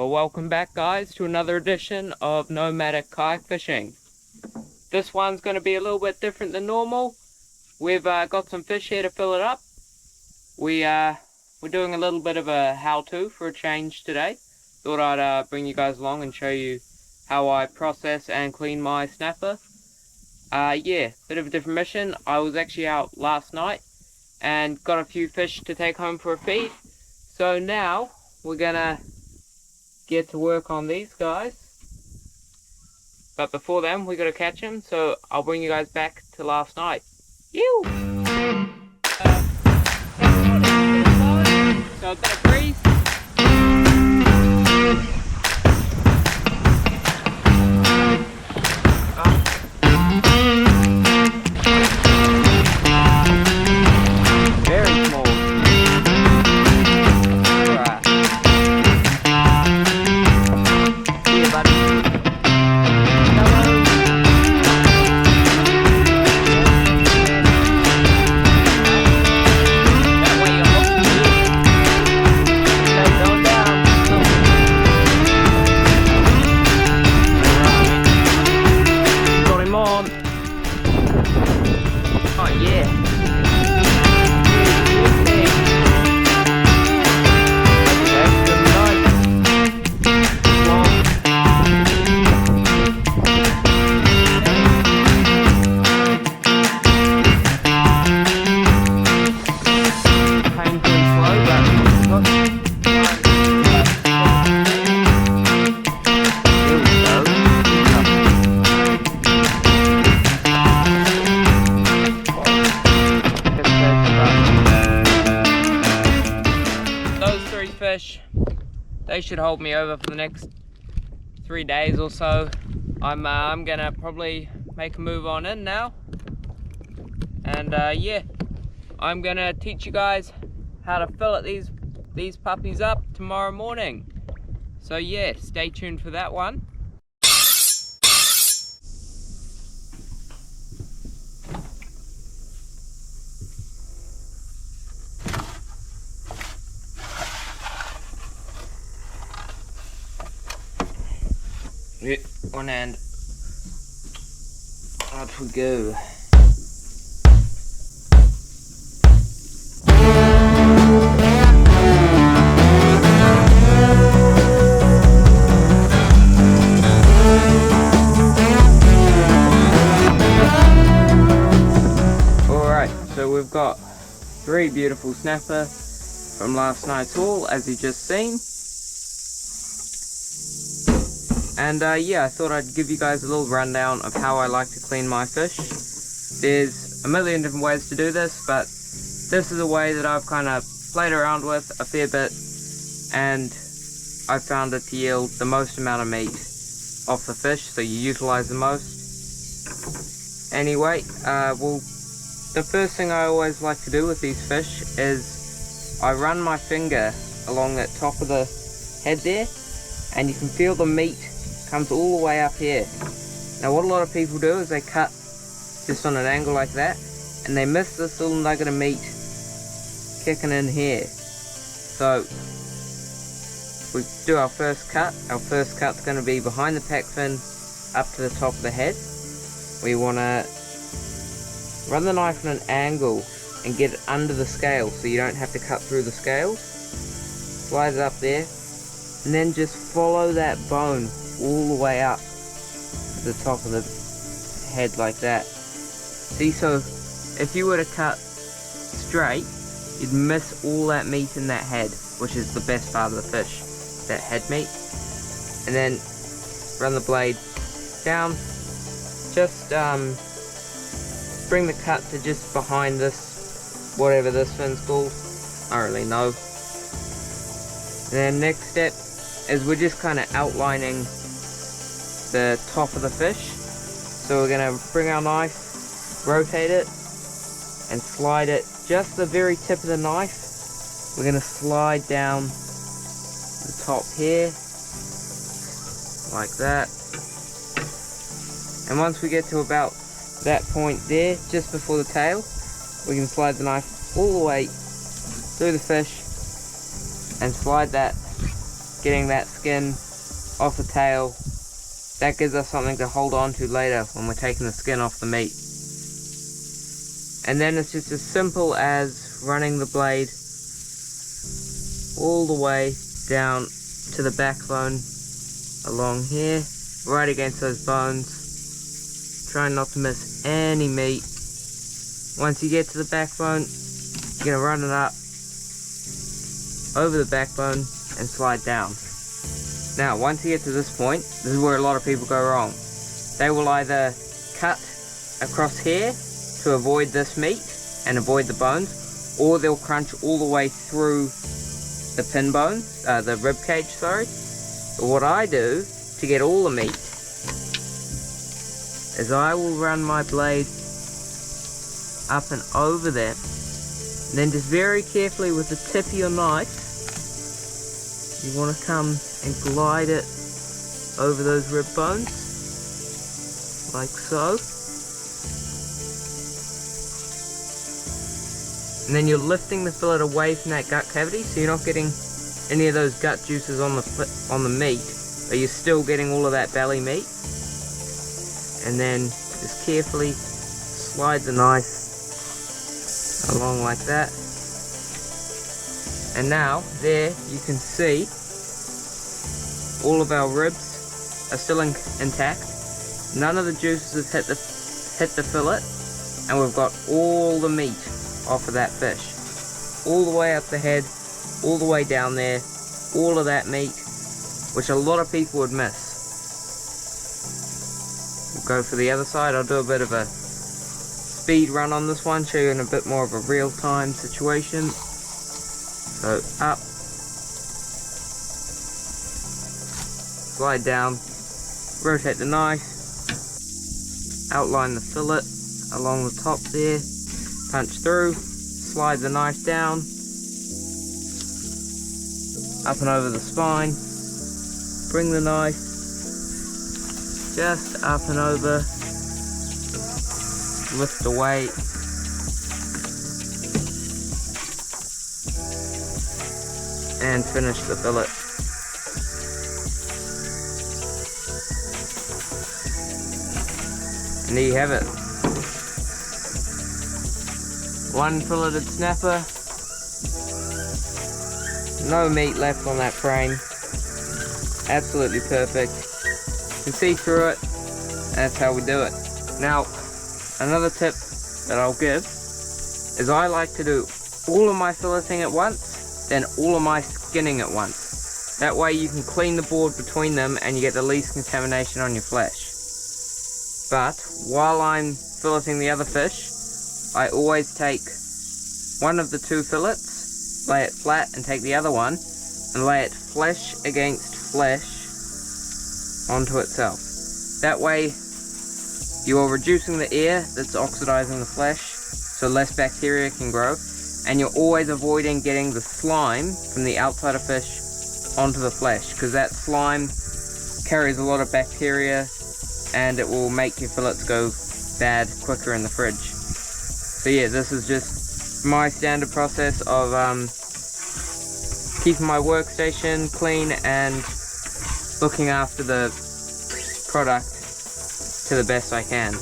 Well, welcome back guys to another edition of Nomadic Kayak Fishing. This one's going to be a little bit different than normal. We've got some fish here to fill it up. We're doing a little bit of a how-to for a change today. Thought I'd bring you guys along and show you how I process and clean my snapper. Yeah, bit of a different mission. I was actually out last night and got a few fish to take home for a feed. So now we're gonna get to work on these guys, but before then we gotta catch them, so I'll bring you guys back to last night. So I've got a breeze. Very small. Alright. See you, buddy. Fish, they should hold me over for the next 3 days or so. I'm gonna probably make a move on in now, and yeah, I'm gonna teach you guys how to fillet these puppies up tomorrow morning. So yeah, stay tuned for that one. Yeah, one hand. Up we go. Alright, so we've got 3 beautiful snapper from last night's haul, as you just seen. And yeah, I thought I'd give you guys a little rundown of how I like to clean my fish. There's a million different ways to do this, but this is a way that I've kind of played around with a fair bit, and I found it to yield the most amount of meat off the fish, so you utilize the most. Anyway, well, the first thing I always like to do with these fish is I run my finger along the top of the head there, and you can feel the meat comes all the way up here. Now what a lot of people do is they cut just on an angle like that, and they miss this little nugget of meat kicking in here. So we do our first cut. Our first cut's going to be behind the pack fin up to the top of the head. We want to run the knife on an angle and get it under the scale so you don't have to cut through the scales. Slide it up there, and then just follow that bone all the way up to the top of the head like that. See, so if you were to cut straight, you'd miss all that meat in that head, which is the best part of the fish, that head meat. And then run the blade down, just bring the cut to just behind this, whatever this fin's called, I don't really know. And then next step is we're just kind of outlining the top of the fish. So we're going to bring our knife, rotate it, and slide it just the very tip of the knife. We're going to slide down the top here, like that. And once we get to about that point there, just before the tail, we can slide the knife all the way through the fish and slide that getting that skin off the tail. That gives us something to hold on to later when we're taking the skin off the meat. And then it's just as simple as running the blade all the way down to the backbone along here, right against those bones, trying not to miss any meat. Once you get to the backbone, you're going to run it up over the backbone and slide down. Now once you get to this point, this is where a lot of people go wrong. They will either cut across here to avoid this meat and avoid the bones, or they'll crunch all the way through the pin bone, the rib cage, sorry. But what I do to get all the meat is I will run my blade up and over there, and then just very carefully with the tip of your knife, you want to come and glide it over those rib bones, like so. And then you're lifting the fillet away from that gut cavity, so you're not getting any of those gut juices on the meat, but you're still getting all of that belly meat. And then just carefully slide the knife along like that. And now there you can see all of our ribs are still intact. None of the juices have hit the fillet, and we've got all the meat off of that fish, all the way up the head, all the way down there, all of that meat, which a lot of people would miss. We'll go for the other side. I'll do a bit of a speed run on this one, show you in a bit more of a real-time situation. So up, slide down, rotate the knife, outline the fillet along the top there, punch through, slide the knife down, up and over the spine, bring the knife just up and over, lift away, and finish the fillet. And there you have it. One filleted snapper. No meat left on that frame. Absolutely perfect. You can see through it. That's how we do it. Now, another tip that I'll give is I like to do all of my filleting at once, then all of my skinning at once. That way you can clean the board between them and you get the least contamination on your flesh. But while I'm filleting the other fish, I always take one of the two fillets, lay it flat, and take the other one and lay it flesh against flesh onto itself. That way you are reducing the air that's oxidizing the flesh, so less bacteria can grow, and you're always avoiding getting the slime from the outside of fish onto the flesh, because that slime carries a lot of bacteria and it will make your fillets go bad quicker in the fridge. So yeah, this is just my standard process of keeping my workstation clean and looking after the product to the best I can.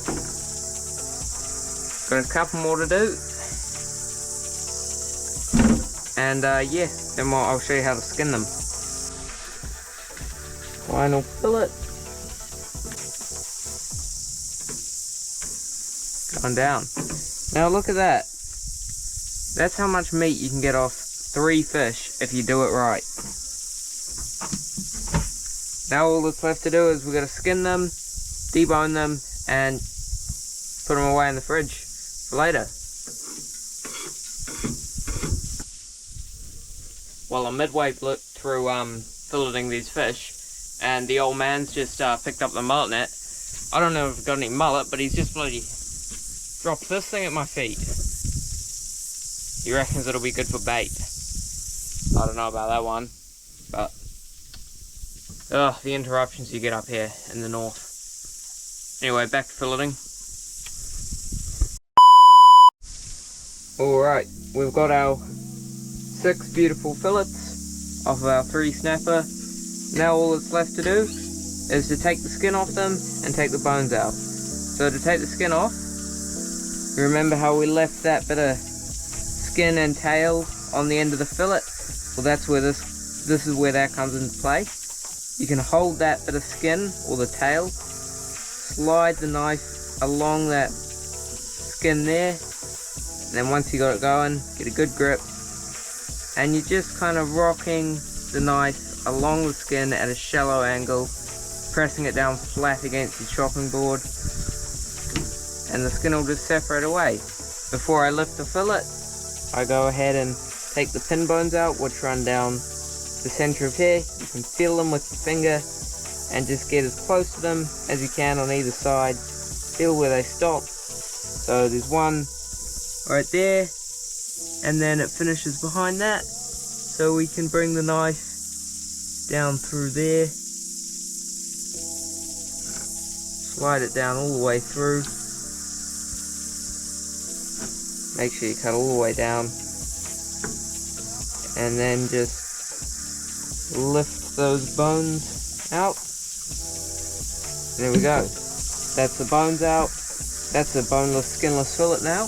Got a couple more to do, and yeah, then I'll show you how to skin them. Final fillet. Going down. Now look at that. That's how much meat you can get off 3 fish if you do it right. Now all that's left to do is we're going to skin them, debone them, and put them away in the fridge for later. Well, I'm midway through filleting these fish, and the old man's just picked up the mullet net. I don't know if I've got any mullet, but he's just bloody dropped this thing at my feet. He reckons it'll be good for bait. I don't know about that one, but the interruptions you get up here in the north. Anyway, back to filleting. Alright, we've got our 6 beautiful fillets off of our 3 snapper. Now all that's left to do is to take the skin off them and take the bones out. So to take the skin off, remember how we left that bit of skin and tail on the end of the fillet? Well, that's where this is where that comes into play. You can hold that bit of skin or the tail, slide the knife along that skin there, and then once you got it going, get a good grip, and you're just kind of rocking the knife along the skin at a shallow angle, pressing it down flat against your chopping board, and the skin will just separate away. Before I lift the fillet, I go ahead and take the pin bones out, which run down the center of here. You can feel them with your finger and just get as close to them as you can on either side. Feel where they stop. So there's one right there, and then it finishes behind that. So we can bring the knife down through there, slide it down all the way through. Make sure you cut all the way down, and then just lift those bones out. And there we go. That's the bones out. That's a boneless, skinless fillet now.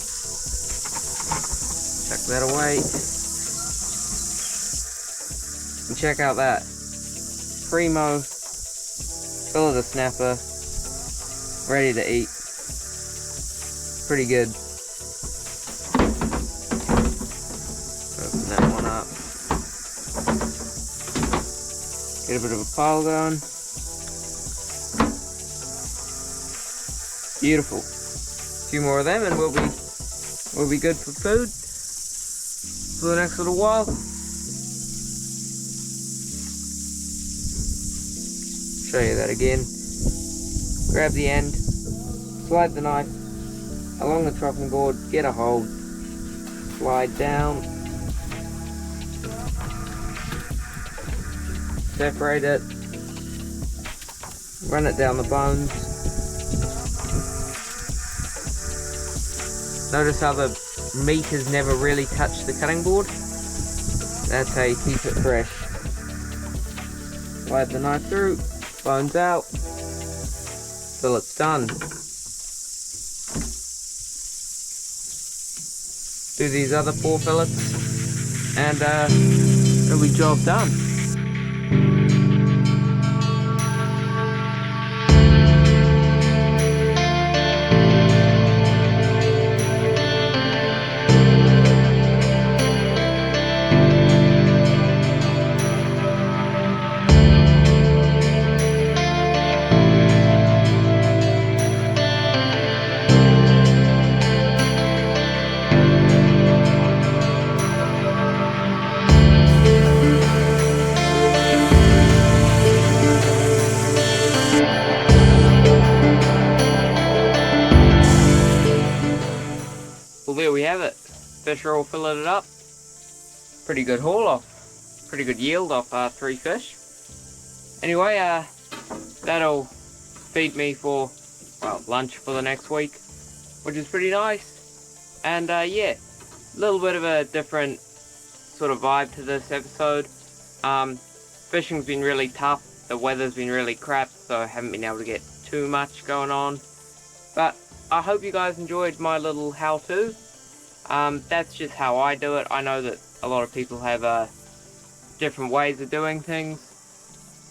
Tuck that away. And check out that primo fillet snapper, ready to eat. Pretty good. Open that one up. Get a bit of a pile going. Beautiful. A few more of them and we'll be good for food for the next little while. Show you that again. Grab the end, slide the knife along the chopping board, get a hold, slide down, separate it, run it down the bones. Notice how the meat has never really touched the cutting board. That's how you keep it fresh. Slide the knife through, bones out, fillet's done. Do these other 4 fillets, and it'll be job done. Well, there we have it. Fish are all filleted up. Pretty good haul off. Pretty good yield off 3 fish. Anyway, that'll feed me for, well, lunch for the next week, which is pretty nice. And yeah, a little bit of a different sort of vibe to this episode. Fishing's been really tough. The weather's been really crap, so I haven't been able to get too much going on. But I hope you guys enjoyed my little how-to. That's just how I do it. I know that a lot of people have different ways of doing things.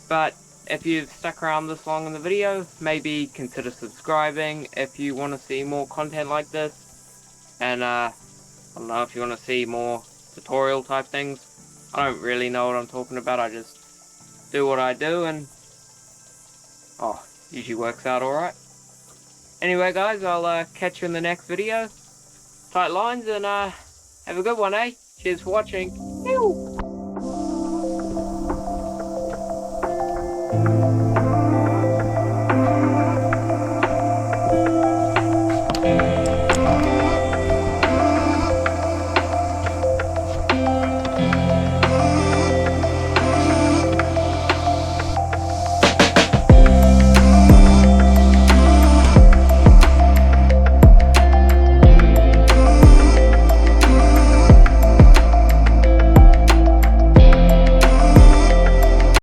But if you've stuck around this long in the video, maybe consider subscribing if you want to see more content like this. And I don't know if you want to see more tutorial type things. I don't really know what I'm talking about. I just do what I do and usually works out alright. Anyway guys, I'll catch you in the next video. Tight lines and have a good one, eh? Cheers for watching. Ew.